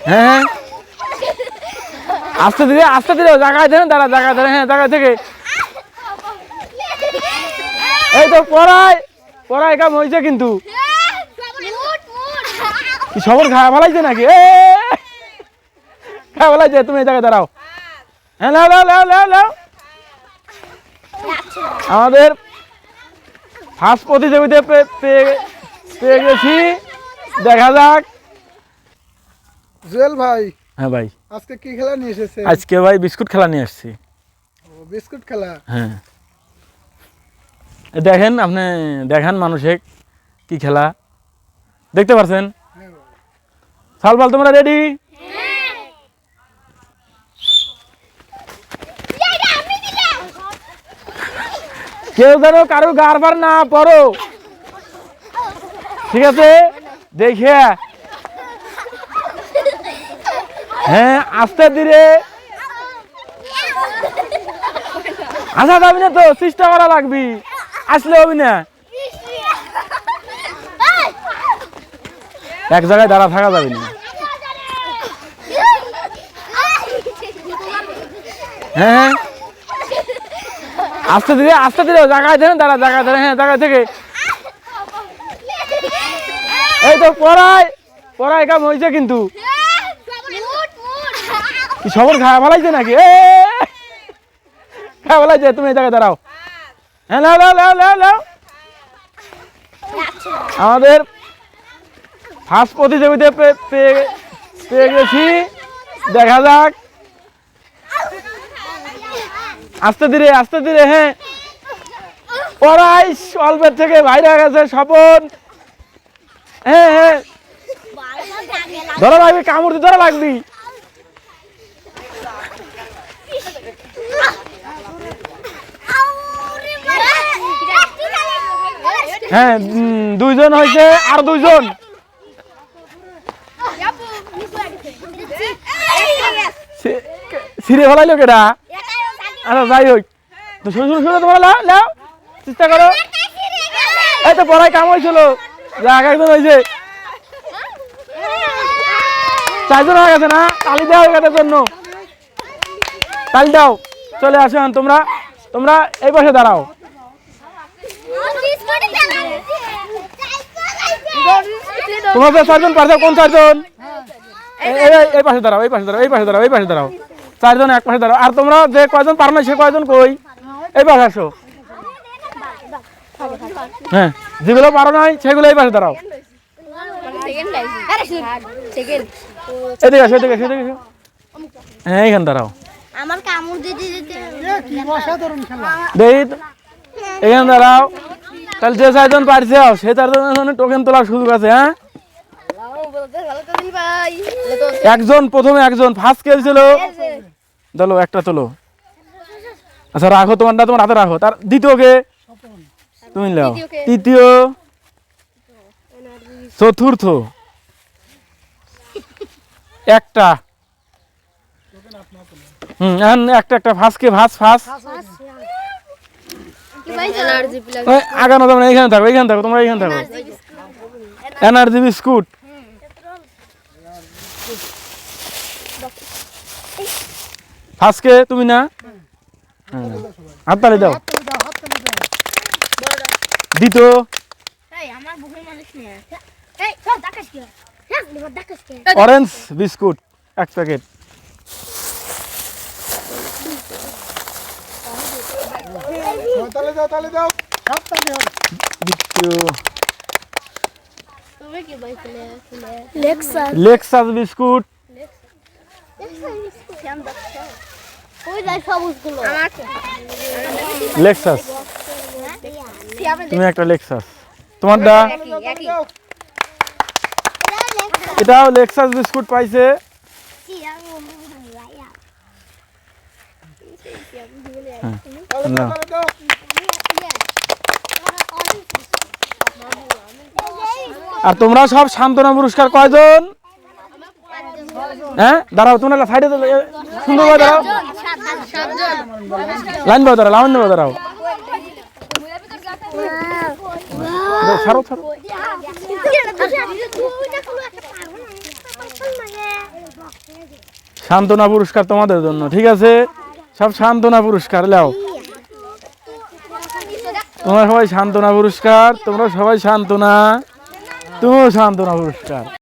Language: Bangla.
হ্যাঁ আস্তে ধীরে জায়গায় ধরেন দাঁড়া জায়গায় ধরে হ্যাঁ জায়গা থেকে এই তো পড়ায় কাম হয়েছে কিন্তু সবর খাওয়া ফেলাইছে নাকি খাওয়া ফেলাইছে তুমি এই জায়গায় দাঁড়াও হ্যাঁ লাও আমাদের ফার্স্ট প্রতিযোগিতা পেয়ে গেছি দেখা যাক জুয়েল ভাই। হ্যাঁ ভাই আজকে কি খেলা নিয়ে এসেছে? আজকে ভাই বিস্কুট খেলা নিয়ে আসছি। বিস্কুট খেলা? হ্যাঁ দেখেন আপনি দেখান মানুষে কি খেলা দেখতে পাচ্ছেন। সালবাল তোমরা রেডি? কেউ যেন কারো গারবার না পড়ো, ঠিক আছে? দেখে হ্যাঁ আস্তে ধীরে আসা যাবি না তো, চেষ্টা করা লাগবি, আসলে হবি না। এক জায়গায় দাঁড়া থাকা যাবে না। হ্যাঁ আস্তে ধীরে জায়গায় ধরেন দাঁড়া জায়গায় ধরে হ্যাঁ জায়গা থেকে এই তো পড়ায় কাম হয়েছে কিন্তু সবর খাওয়া ফেলাইছে নাকি খাওয়া ফেলাইছে তুমি এই জায়গায় দাঁড়াও হ্যাঁ লাও আমাদের ফার্স্ট প্রতিযোগিতা পেয়ে গেছি দেখা যাক আস্তে ধীরে হ্যাঁ পড়াই অল্পের থেকে বাইরে গেছে স্বপন হ্যাঁ ধরা লাগবি, কামড় দিয়ে ধরা লাগবি। হ্যাঁ দুইজন হয়েছে আর দুইজন ছিঁড়ে ফেলাইলো কেটা? আচ্ছা যাই হোক তো শুনে তোমরা লাও চেষ্টা করো। এই তো পড়ায় কাম হয়েছিল, একজন হয়েছে, চারজন হয়ে গেছে না? তালি দেওয়া হয়ে গেছে জন্য তালি দাও। চলে আসো তোমরা এই পাশে দাঁড়াও। তোমরা তো চারজন পারছো, কোন চারজন? এই পাশে দাঁড়াও। চারজন এক পাশে দাঁড়াও। আর তোমরা যে কয়জন পারো না সে কয়জন কই এই পাশে আসো। হ্যাঁ যেগুলো পারো নাই সেগুলো এই পাশে দাঁড়াও। এদিকে আসো হ্যাঁ এইখানে দাঁড়াও। এখানে দাঁড়াও। তাহলে যে চারজন পারছে সে চারজন টোকেন তোলার সুযোগ আছে। হ্যাঁ প্রথমে একজন ফার্স্ট খেলছিল, চলো একটা তোলো। আচ্ছা রাখো তোমারটা, তোমার হাতে রাখো। তার দ্বিতীয় কে? তুমি নাও। তৃতীয়, চতুর্থ, একটা একটা ফার্স্ট ফার্স্ট আগানো যাবে না। এখানে থাকো তোমরা, এখানে থাকো। এনার্জি বিস্কুট ফার্স্টকে তুমি না? হাততালি দাও। দ্বিতীয় অরেঞ্জ বিস্কুট এক প্যাকেট। Lexus biscuit. লেক্সাস তুমি একটা লেক্সাস। তোমারটা? এটাও লেক্সাস বিস্কুট পাইছে। আর তোমরা সব সান্ত্বনা পুরস্কার কয়জন? হ্যাঁ দাঁড়াও তোমরা সাইডে সুন্দর ভাবে দাঁড়াও, লাইন ভাবে দাঁড়াও, লাইন ভাবে দাঁড়াও। ছাড়ো ছাড়ো। সান্ত্বনা পুরস্কার তোমাদের জন্য, ঠিক আছে? সব সান্ত্বনা পুরস্কার নাও। তোমরা সবাই সান্ত্বনা পুরস্কার, তোমরা সবাই সান্ত্বনা, তুমিও সান্ত্বনা পুরস্কার।